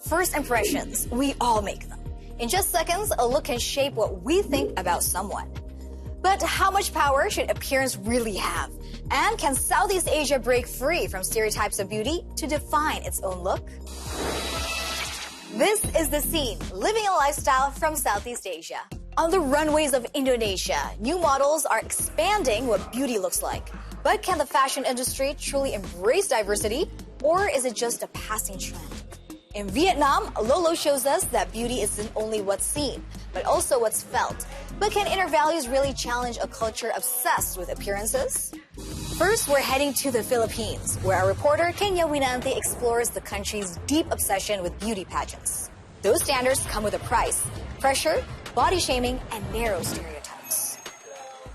First impressions, we all make them. In just seconds, a look can shape what we think about someone. But how much power should appearance really have? And can Southeast Asia break free from stereotypes of beauty to define its own look? This is The Scene, living a lifestyle from Southeast Asia. On the runways of Indonesia, new models are expanding what beauty looks like. But can the fashion industry truly embrace diversity, or is it just a passing trend? In Vietnam, Lolo shows us that beauty isn't only what's seen, but also what's felt. But can inner values really challenge a culture obsessed with appearances? First, we're heading to the Philippines, where our reporter Kenya Winante explores the country's deep obsession with beauty pageants. Those standards come with a price: pressure, body shaming, and narrow stereotypes.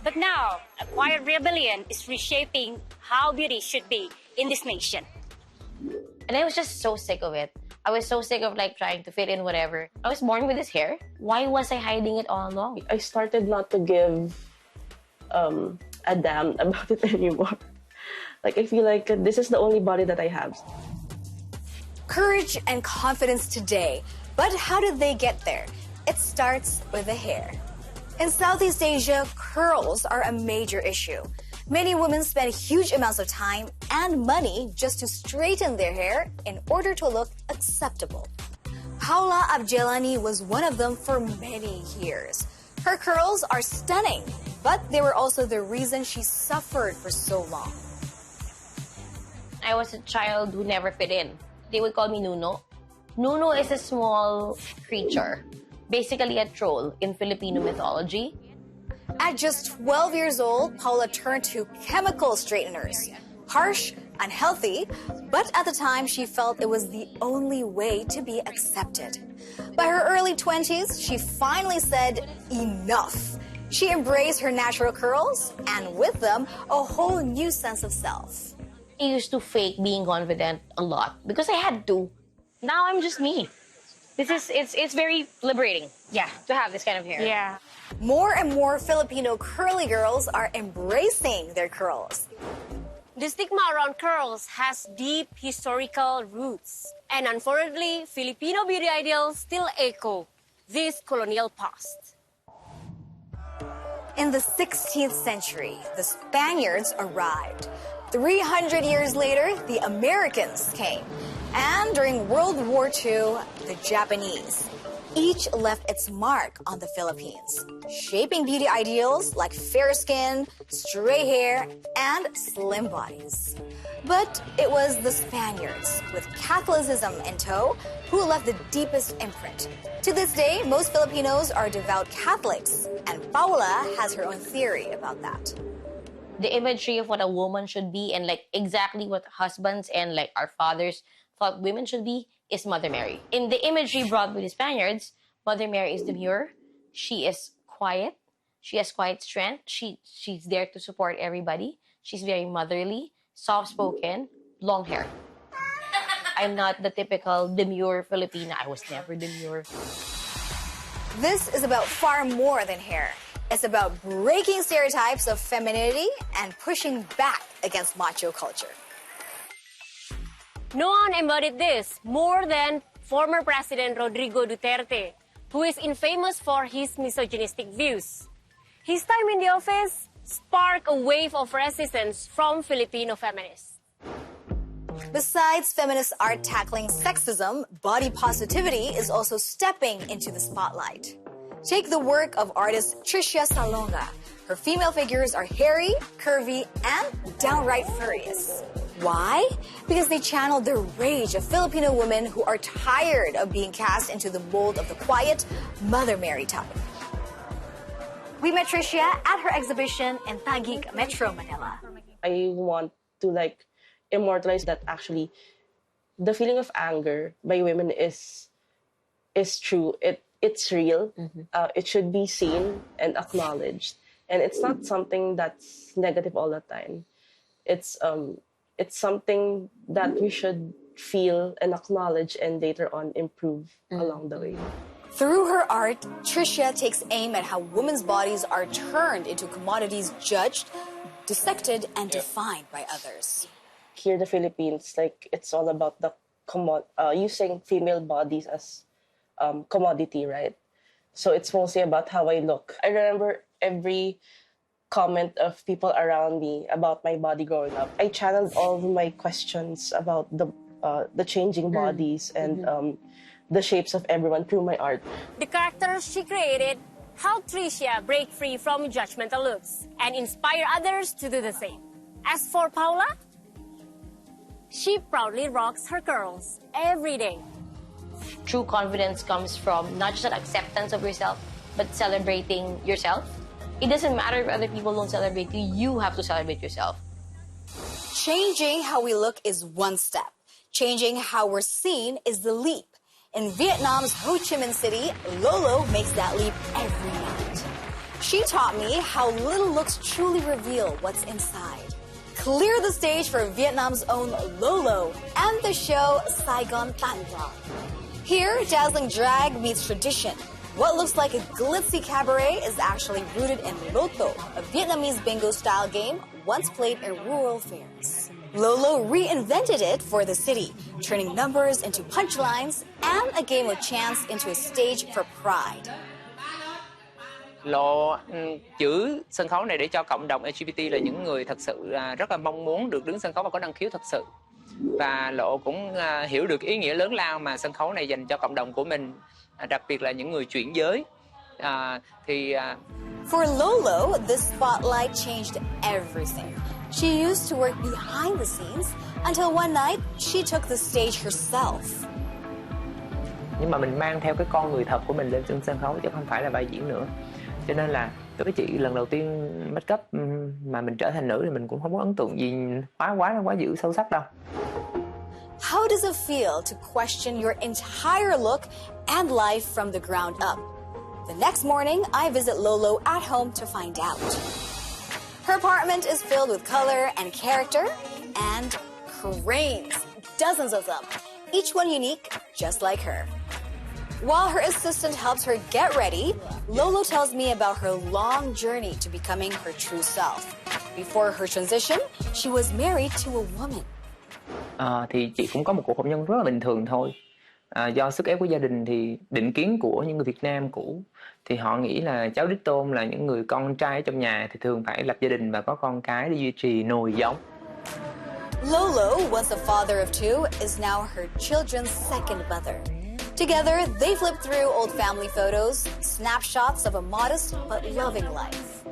But now, a quiet rebellion is reshaping how beauty should be in this nation. And I was just so sick of it. I was so sick of trying to fit in whatever. I was born with this hair. Why was I hiding it all along? I started not to give a damn about it anymore. I feel like this is the only body that I have. Courage and confidence today. But how did they get there? It starts with the hair. In Southeast Asia, curls are a major issue. Many women spend huge amounts of time and money just to straighten their hair in order to look acceptable. Paula Abjelani was one of them for many years. Her curls are stunning, but they were also the reason she suffered for so long. I was a child who never fit in. They would call me Nuno. Nuno is a small creature, basically a troll in Filipino mythology. At just 12 years old, Paula turned to chemical straighteners. Harsh, unhealthy, but at the time she felt it was the only way to be accepted. By her early 20s, she finally said enough. She embraced her natural curls and with them, a whole new sense of self. I used to fake being confident a lot because I had to. Now I'm just me. It's very liberating, to have this kind of hair. Yeah. More and more Filipino curly girls are embracing their curls. The stigma around curls has deep historical roots. And unfortunately, Filipino beauty ideals still echo this colonial past. In the 16th century, the Spaniards arrived. 300 years later, the Americans came. And during World War II, the Japanese. Each left its mark on the Philippines, shaping beauty ideals like fair skin, straight hair, and slim bodies. But it was the Spaniards, with Catholicism in tow, who left the deepest imprint. To this day, most Filipinos are devout Catholics, and Paula has her own theory about that. The imagery of what a woman should be and exactly what husbands and our fathers thought women should be is Mother Mary. In the imagery brought by the Spaniards, Mother Mary is demure. She is quiet. She has quiet strength. She's there to support everybody. She's very motherly, soft-spoken, long hair. I'm not the typical demure Filipina. I was never demure. This is about far more than hair. It's about breaking stereotypes of femininity and pushing back against macho culture. No one embodied this more than former President Rodrigo Duterte, who is infamous for his misogynistic views. His time in the office sparked a wave of resistance from Filipino feminists. Besides feminist art tackling sexism, body positivity is also stepping into the spotlight. Take the work of artist Tricia Salonga. Her female figures are hairy, curvy, and downright furious. Why? Because they channel the rage of Filipino women who are tired of being cast into the mold of the quiet Mother Mary type. We met Tricia at her exhibition in Taguig, Metro Manila. I want to immortalize that actually the feeling of anger by women is true. It's real. It should be seen and acknowledged. And it's not something that's negative all the time. It's something that we should feel and acknowledge and later on improve along the way. Through her art, Tricia takes aim at how women's bodies are turned into commodities judged, dissected, and defined by others. Here in the Philippines, it's all about the using female bodies as commodity, right? So it's mostly about how I look. I remember every comment of people around me about my body growing up. I channeled all of my questions about the changing bodies and the shapes of everyone through my art. The characters she created helped Tricia break free from judgmental looks and inspire others to do the same. As for Paula, she proudly rocks her curls every day. True confidence comes from not just an acceptance of yourself, but celebrating yourself. It doesn't matter if other people don't celebrate you, you have to celebrate yourself. Changing how we look is one step. Changing how we're seen is the leap. In Vietnam's Ho Chi Minh City, Lolo makes that leap every night. She taught me how little looks truly reveal what's inside. Clear the stage for Vietnam's own Lolo and the show Saigon Tan Dog. Here, dazzling drag meets tradition. What looks like a glitzy cabaret is actually rooted in Loto, a Vietnamese bingo-style game once played in rural fairs. Lolo reinvented it for the city, turning numbers into punchlines and a game of chance into a stage for pride. Lộ chữ sân khấu này để cho cộng đồng LGBT là những người thật sự rất là mong muốn được đứng sân khấu và có năng khiếu thật sự. Và Lộ cũng hiểu được ý nghĩa lớn lao mà sân khấu này dành cho cộng đồng của mình, đặc biệt là những người chuyển giới. For Lolo, this spotlight changed everything. She used to work behind the scenes until one night she took the stage herself. Nhưng mà mình mang theo cái con người thật của mình lên trên sân khấu chứ không phải là vai diễn nữa. Cho nên là đối với chị lần đầu tiên make up mà mình trở thành nữ thì mình cũng không có ấn tượng gì quá dữ sâu sắc đâu. How does it feel to question your entire look and life from the ground up? The next morning, I visit Lolo at home to find out. Her apartment is filled with color and character and cranes, dozens of them, each one unique, just like her. While her assistant helps her get ready, Lolo tells me about her long journey to becoming her true self. Before her transition, she was married to a woman. Thì chị cũng có một cuộc hôn nhân rất là bình thường thôi. Do sức ép của gia đình thì định kiến của những người Việt Nam cũ thì họ nghĩ là cháu đích tôn là những người con trai ở trong nhà thì thường phải lập gia đình và có con cái để duy trì nồi giống. Lolo, once a father of two, is now her children's second mother. Together, they flip through old family photos, snapshots of a modest but loving life.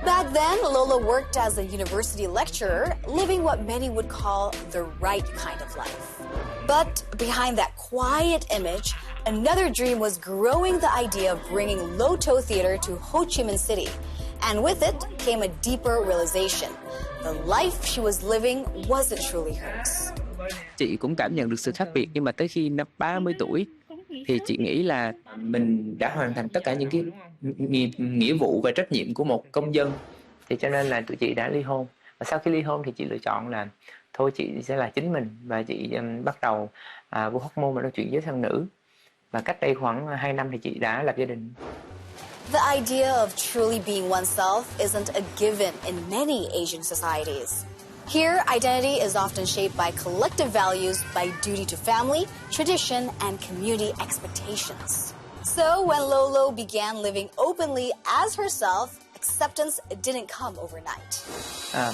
Back then, Lolo worked as a university lecturer, living what many would call the right kind of life. But behind that quiet image, another dream was growing, the idea of bringing Loto Theater to Ho Chi Minh City. And with it came a deeper realization. The life she was living wasn't truly hers. Chị cũng cảm nhận được sự khác biệt, nhưng mà tới khi năm 30 tuổi thì chị nghĩ là mình đã hoàn thành tất cả những cái nghĩa vụ và trách nhiệm của một công dân. Thì cho nên là tụi chị đã ly hôn. Và sau khi ly hôn thì chị lựa chọn là thôi chị sẽ là chính mình, và chị bắt đầu vô hormone và nó chuyển giới sang nữ. Và cách đây khoảng 2 năm thì chị đã lập gia đình. The idea of truly being oneself isn't a given in many Asian societies. Here, identity is often shaped by collective values, by duty to family, tradition, and community expectations. So when Lolo began living openly as herself, acceptance didn't come overnight.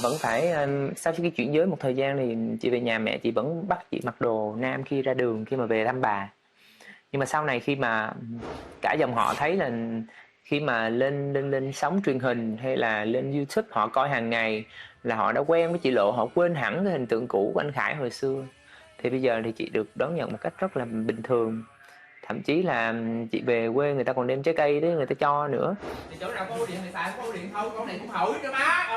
Vẫn phải sau khi chuyển giới một thời gian thì chị về nhà mẹ chị vẫn bắt chị mặc đồ nam khi ra đường, khi mà về thăm bà. Nhưng mà sau này khi mà cả dòng họ thấy là khi mà lên sóng truyền hình hay là lên YouTube họ coi hàng ngày là họ đã quen với chị Lộ, họ quên hẳn cái hình tượng cũ của anh Khải hồi xưa. Thì bây giờ thì chị được đón nhận một cách rất là bình thường. Thậm chí là chị về quê người ta còn đem trái cây đấy người ta cho nữa. Thì chỗ nào có ổ điện thì xài có ổ điện không, con này cũng hỏi cho má.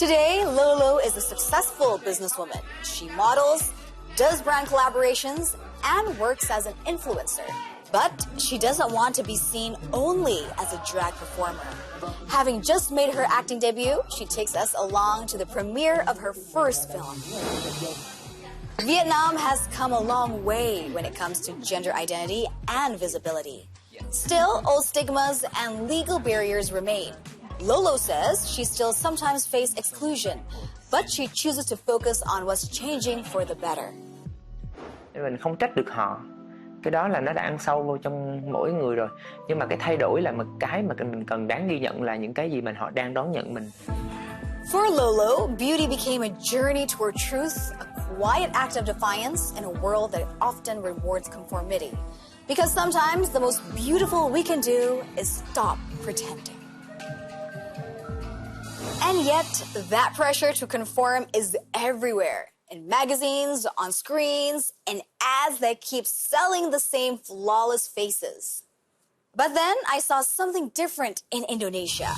Today, Lolo is a successful businesswoman. She models, does brand collaborations, and works as an influencer. But she doesn't want to be seen only as a drag performer. Having just made her acting debut, she takes us along to the premiere of her first film. Vietnam has come a long way when it comes to gender identity and visibility. Still, old stigmas and legal barriers remain. Lolo says she still sometimes faces exclusion, but she chooses to focus on what's changing for the better. Mình không trách được họ. Cái đó là nó đã ăn sâu vô trong mỗi người rồi. Nhưng mà cái thay đổi là một cái mà mình cần đáng ghi nhận là những cái gì họ đang đón nhận mình. For Lolo, beauty became a journey toward truth, a quiet act of defiance in a world that often rewards conformity. Because sometimes the most beautiful we can do is stop pretending. And yet, that pressure to conform is everywhere. In magazines, on screens, in ads that keep selling the same flawless faces. But then I saw something different in Indonesia.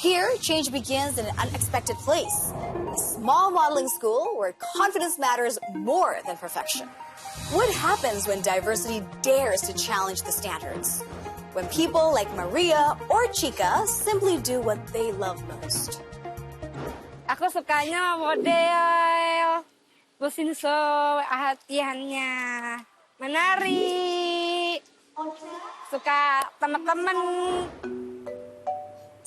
Here, change begins in an unexpected place. A small modeling school where confidence matters more than perfection. What happens when diversity dares to challenge the standards? When people like Maria or Chica simply do what they love most. Aku sukanya model, bersinsel, latihannya, menari, suka teman-teman.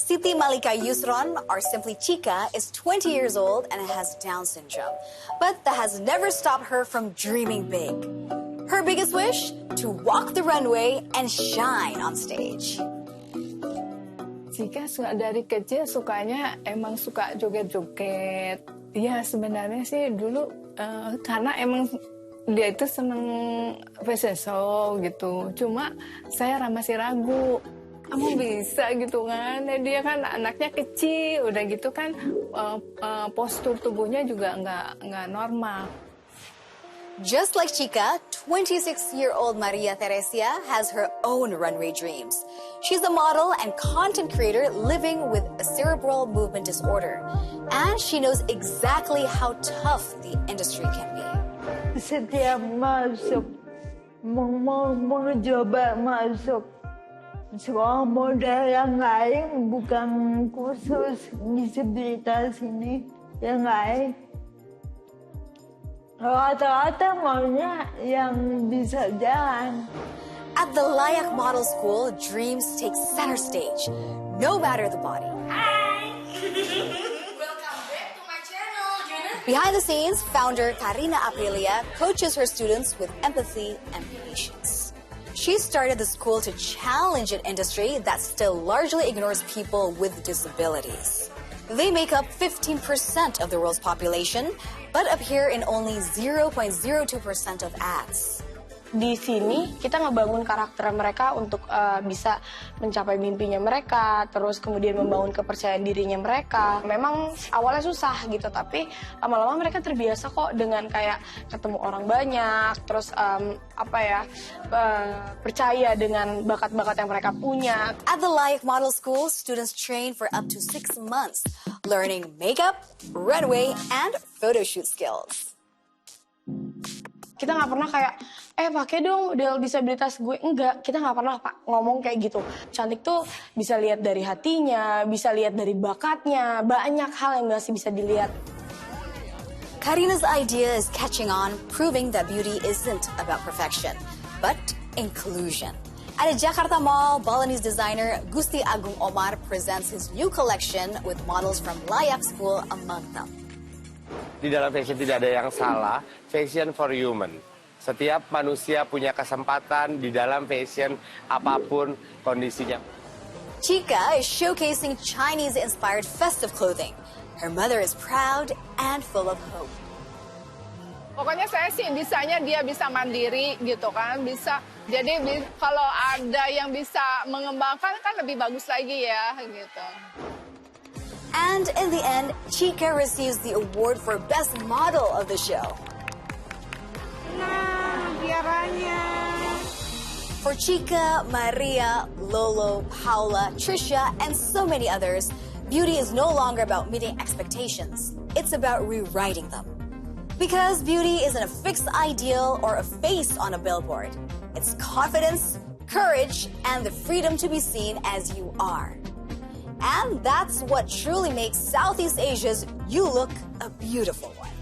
Siti Malika Yusron, or simply Chica, is 20 years old and has Down syndrome. But that has never stopped her from dreaming big. Her biggest wish? To walk the runway and shine on stage. Chica dari kecil sukanya emang suka joget-joget. Ya sebenarnya sih dulu karena emang dia itu seneng fashion show gitu. Cuma saya masih ragu. Kamu bisa gitu kan, dia kan anaknya kecil, udah gitu kan postur tubuhnya juga nggak normal. Just like Chica, 26-year-old Maria Teresia has her own runway dreams. She's a model and content creator living with a cerebral movement disorder. And she knows exactly how tough the industry can be. Setiap masuk, mau coba masuk, semua model yang lain bukan khusus disabilitas ini, yang lain. Rata-rata maunya yang bisa jalan. At the Layak Model School, dreams take center stage, no matter the body. Hi! Welcome back to my channel, Jenna. Behind the scenes, founder Karina Aprilia coaches her students with empathy and patience. She started the school to challenge an industry that still largely ignores people with disabilities. They make up 15% of the world's population, but appear in only 0.02% of ads. Di sini kita ngebangun karakter mereka untuk bisa mencapai mimpinya mereka, terus kemudian membangun kepercayaan dirinya mereka. Memang awalnya susah gitu, tapi lama-lama mereka terbiasa kok dengan kayak ketemu orang banyak, terus percaya dengan bakat-bakat yang mereka punya. At the Layak Model School, students train for up to 6 months, learning makeup, runway, and photo shoot skills. Kita nggak pernah kayak, pakai dong model disabilitas gue. Enggak, kita nggak pernah ngomong kayak gitu. Cantik tuh bisa lihat dari hatinya, bisa lihat dari bakatnya, banyak hal yang masih bisa dilihat. Karina's idea is catching on, proving that beauty isn't about perfection, but inclusion. At a Jakarta Mall, Balinese designer Gusti Agung Omar presents his new collection with models from Layak School among them. Di dalam fashion tidak ada yang salah, fashion for human. Setiap manusia punya kesempatan di dalam fashion apapun kondisinya. Chica is showcasing Chinese-inspired festive clothing. Her mother is proud and full of hope. Pokoknya saya sih bisanya dia bisa mandiri gitu kan, bisa. Jadi kalau ada yang bisa mengembangkan kan lebih bagus lagi ya gitu. And in the end, Chica receives the award for Best Model of the show. Nah, biaranya. For Chica, Maria, Lolo, Paula, Tricia, and so many others, beauty is no longer about meeting expectations. It's about rewriting them. Because beauty isn't a fixed ideal or a face on a billboard. It's confidence, courage, and the freedom to be seen as you are. And that's what truly makes Southeast Asia's You Look a beautiful one.